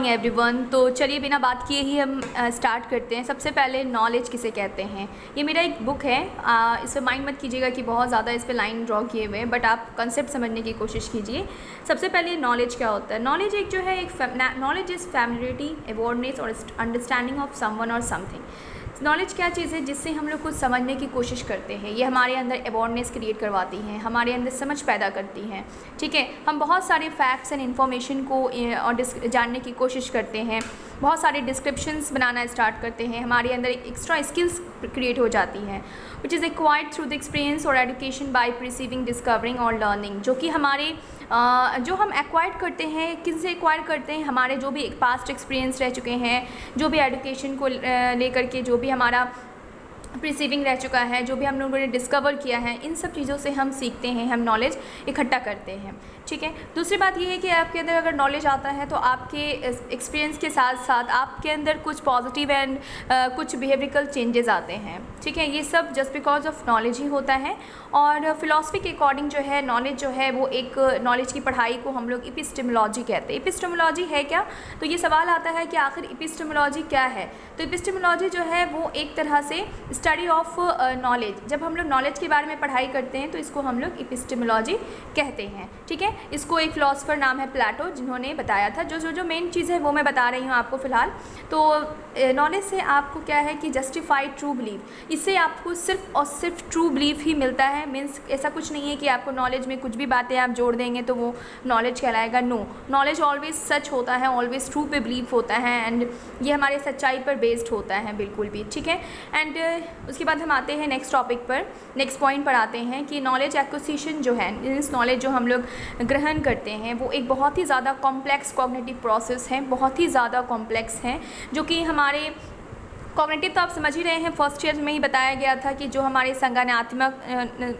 Everyone, तो चलिए बिना बात किए ही हम स्टार्ट करते हैं। सबसे पहले नॉलेज किसे कहते हैं। ये मेरा एक बुक है, इस पर माइंड मत कीजिएगा कि बहुत ज़्यादा इस पर लाइन ड्रॉ किए हुए हैं, बट आप कंसेप्ट समझने की कोशिश कीजिए। सबसे पहले नॉलेज क्या होता है। नॉलेज एक जो है नॉलेज इज़ फैमिलियरिटी, अवेयरनेस और अंडरस्टैंडिंग ऑफ समवन और समथिंग। नॉलेज क्या चीज़ है जिससे हम लोग कुछ समझने की कोशिश करते हैं। ये हमारे अंदर अवेयरनेस क्रिएट करवाती हैं, हमारे अंदर समझ पैदा करती हैं। ठीक है, हम बहुत सारे फैक्ट्स एंड इन्फॉर्मेशन को और जानने की कोशिश करते हैं, बहुत सारे डिस्क्रिप्शंस बनाना स्टार्ट करते हैं, हमारे अंदर एक एक्स्ट्रा स्किल्स क्रिएट हो जाती हैं, which is acquired through the experience और एजुकेशन बाय रिसीविंग, डिस्कवरिंग और लर्निंग। जो कि हमारे जो हम एक्वायर करते हैं, किससे एक्वायर करते हैं, हमारे जो भी पास्ट एक्सपीरियंस रह चुके हैं, जो भी एजुकेशन को लेकर के जो भी हमारा प्रिसीविंग रह चुका है, जो भी हम लोगों ने डिस्कवर किया है, इन सब चीज़ों से हम सीखते हैं, हम नॉलेज इकट्ठा करते हैं। ठीक है, दूसरी बात ये है कि आपके अंदर अगर नॉलेज आता है तो आपके एक्सपीरियंस के साथ साथ आपके अंदर कुछ पॉजिटिव एंड कुछ बिहेवियरल चेंजेस आते हैं। ठीक है, ये सब जस्ट बिकॉज ऑफ नॉलेज ही होता है। और फिलॉसफी के अकॉर्डिंग जो है नॉलेज जो है वो एक नॉलेज की पढ़ाई को हम लोग एपिस्टेमोलॉजी कहते हैं। एपिस्टेमोलॉजी है क्या, तो ये सवाल आता है कि आखिर एपिस्टेमोलॉजी क्या है। तो एपिस्टेमोलॉजी जो है वो एक तरह से स्टडी ऑफ नॉलेज। जब हम लोग नॉलेज के बारे में पढ़ाई करते हैं तो इसको हम लोग एपिस्टेमोलॉजी कहते हैं। ठीक है, इसको एक फिलोसोफर नाम है प्लेटो, जिन्होंने बताया था। जो मेन चीज़ है वो मैं बता रही हूँ आपको फ़िलहाल। तो नॉलेज से आपको क्या है कि जस्टिफाइड ट्रू बिलीव, इससे आपको सिर्फ और सिर्फ ट्रू बिलीव ही मिलता है। मीन्स ऐसा कुछ नहीं है कि आपको नॉलेज में कुछ भी बातें आप जोड़ देंगे तो वो नॉलेज कहलाएगा। नो, नॉलेज ऑलवेज सच होता है, ऑलवेज ट्रू पे बिलीव होता है, एंड ये हमारे सच्चाई पर बेस्ड होता है बिल्कुल भी। ठीक है, एंड उसके बाद हम आते हैं नेक्स्ट टॉपिक पर, नेक्स्ट पॉइंट पर आते हैं कि नॉलेज एक्विजिशन जो है, मीन्स नॉलेज जो हम लोग ग्रहण करते हैं वो एक बहुत ही ज़्यादा कॉम्प्लेक्स कॉग्निटिव प्रोसेस है, बहुत ही ज़्यादा कॉम्प्लेक्स है, जो कि हमारे कॉग्निटिव तो आप समझ ही रहे हैं, फर्स्ट ईयर में ही बताया गया था कि जो हमारे संज्ञानात्मक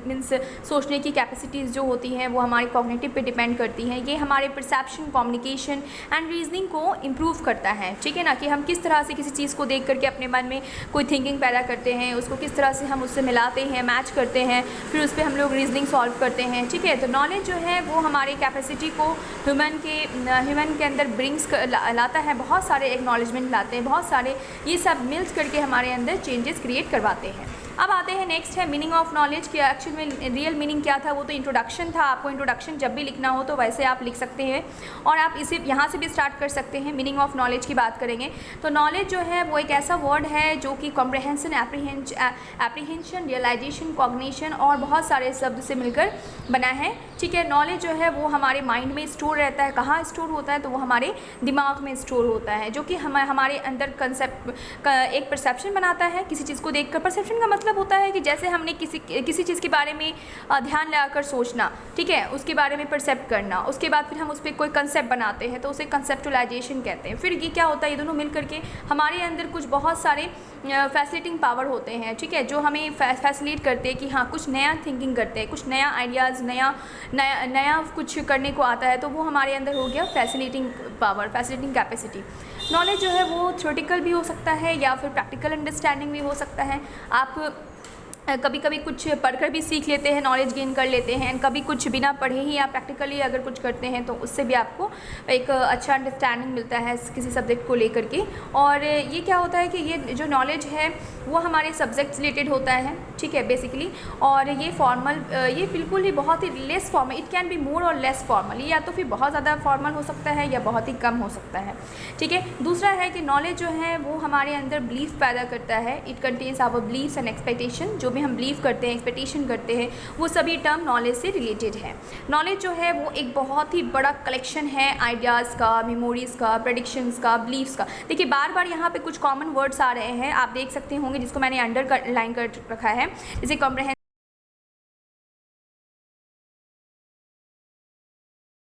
मीन्स सोचने की कैपेसिटीज़ जो होती हैं वो हमारे कॉग्निटिव पे डिपेंड करती हैं। ये हमारे परसेप्शन, कम्युनिकेशन एंड रीजनिंग को इम्प्रूव करता है। ठीक है ना, कि हम किस तरह से किसी चीज़ को देख करके अपने मन में कोई थिंकिंग पैदा करते हैं, उसको किस तरह से हम उससे मिलाते हैं, मैच करते हैं, फिर उस पर हम लोग रीजनिंग सॉल्व करते हैं। ठीक है, तो नॉलेज जो है वो हमारी कैपेसिटी को ह्यूमन के अंदर ब्रिंग्स लाता है, बहुत सारे एक्नॉलेजमेंट लाते हैं, बहुत सारे ये सब करके हमारे अंदर चेंजेस क्रिएट करवाते हैं। अब आते हैं नेक्स्ट है मीनिंग ऑफ नॉलेज कि एक्चुअल में रियल मीनिंग क्या था। वो तो इंट्रोडक्शन था, आपको इंट्रोडक्शन जब भी लिखना हो तो वैसे आप लिख सकते हैं, और आप इसे यहाँ से भी स्टार्ट कर सकते हैं। मीनिंग ऑफ नॉलेज की बात करेंगे तो नॉलेज जो है वो एक ऐसा वर्ड है जो कि कॉम्प्रहेंशन, एप्रीहेंशन, रियलाइजेशन, कॉग्निशन और बहुत सारे शब्द से मिलकर बना है। ठीक है, नॉलेज जो है वो हमारे माइंड में स्टोर रहता है। कहाँ स्टोर होता है, तो वो हमारे दिमाग में स्टोर होता है, जो कि हमारे अंदर कंसेप्ट का एक परसेप्शन बनाता है। किसी चीज़ को देखकर, परसेप्शन का मतलब होता है कि जैसे हमने किसी चीज़ के बारे में ध्यान लगाकर सोचना, ठीक है, उसके बारे में परसेप्ट करना, उसके बाद फिर हम उस पर कोई कंसेप्ट बनाते हैं तो उसे कंसेप्चुलाइजेशन कहते हैं। फिर ये क्या होता है, ये दोनों मिल करके हमारे अंदर कुछ बहुत सारे फैसिलिटिंग पावर होते हैं। ठीक है, जो हमें फैसिलिटेट करते हैं कि हाँ कुछ नया थिंकिंग करते हैं, कुछ नया आइडियाज़, नया कुछ करने को आता है, तो वो हमारे अंदर हो गया facilitating power, facilitating capacity. Knowledge जो है वो थ्योरेटिकल भी हो सकता है या फिर प्रैक्टिकल अंडरस्टैंडिंग भी हो सकता है। आप कभी कभी कुछ पढ़कर भी सीख लेते हैं, नॉलेज गेन कर लेते हैं, कभी कुछ बिना पढ़े ही आप प्रैक्टिकली अगर कुछ करते हैं तो उससे भी आपको एक अच्छा अंडरस्टैंडिंग मिलता है किसी सब्जेक्ट को लेकर के। और ये क्या होता है कि ये जो नॉलेज है वो हमारे सब्जेक्ट रिलेटेड होता है। ठीक है, बेसिकली, और ये फॉर्मल, ये बिल्कुल ही बहुत ही less formal, it can be more और लेस फॉर्मल, या तो फिर बहुत ज़्यादा फॉर्मल हो सकता है या बहुत ही कम हो सकता है। ठीक है, दूसरा है कि नॉलेज जो है वो हमारे अंदर बिलीफ पैदा करता है। It contains our believes and expectation. जो भी हम बिलीव करते हैं, एक्सपेक्टेशन करते हैं, वो सभी टर्म नॉलेज से रिलेटेड है। नॉलेज जो है वो एक बहुत ही बड़ा कलेक्शन है आइडियाज़ का, मेमोरीज़ का, प्रेडिक्शंस का, बिलीव्स का। देखिए बार बार यहाँ पे कुछ कॉमन वर्ड्स आ रहे हैं, आप देख सकते होंगे, जिसको मैंने अंडरलाइन कर रखा है, जैसे कॉम्प्रहेंशन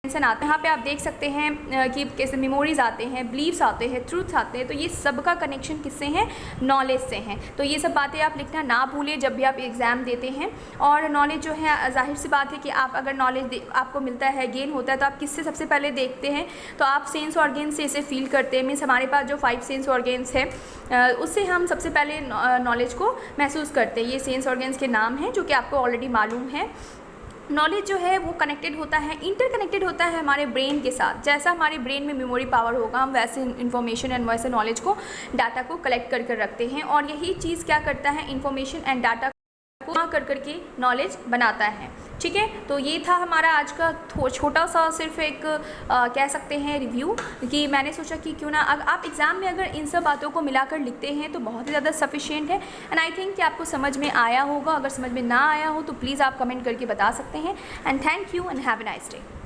आते हैं। यहाँ पे आप देख सकते हैं कि कैसे मेमोरीज आते हैं, बिलीव्स आते हैं, ट्रूथ्स आते हैं, तो ये सब का कनेक्शन किससे हैं, नॉलेज से हैं। तो ये सब बातें आप लिखना ना भूलें जब भी आप एग्ज़ाम देते हैं। और नॉलेज जो है, जाहिर सी बात है कि आप अगर नॉलेज आपको मिलता है, गेन होता है, तो आप किससे सबसे पहले देखते हैं, तो आप सेंस ऑर्गेन्स से इसे फील करते हैं। मीन्स हमारे पास जो 5 सेंस ऑर्गेन्स है उससे हम सबसे पहले नॉलेज को महसूस करते हैं। ये सेंस ऑर्गेन्स के नाम हैं जो कि आपको ऑलरेडी मालूम है। नॉलेज जो है वो कनेक्टेड होता है, इंटरकनेक्टेड होता है हमारे ब्रेन के साथ। जैसा हमारे ब्रेन में मेमोरी पावर होगा, हम वैसे इन्फॉर्मेशन एंड वैसे नॉलेज को, डाटा को कलेक्ट कर कर रखते हैं, और यही चीज़ क्या करता है, इन्फॉर्मेशन एंड डाटा को कर कर के नॉलेज बनाता है। ठीक है, तो ये था हमारा आज का छोटा सा सिर्फ एक कह सकते हैं रिव्यू, कि मैंने सोचा कि क्यों ना आप एग्ज़ाम में अगर इन सब बातों को मिलाकर लिखते हैं तो बहुत ही ज़्यादा सफिशिएंट है। एंड आई थिंक कि आपको समझ में आया होगा। अगर समझ में ना आया हो तो प्लीज़ आप कमेंट करके बता सकते हैं। And thank you and have a nice day.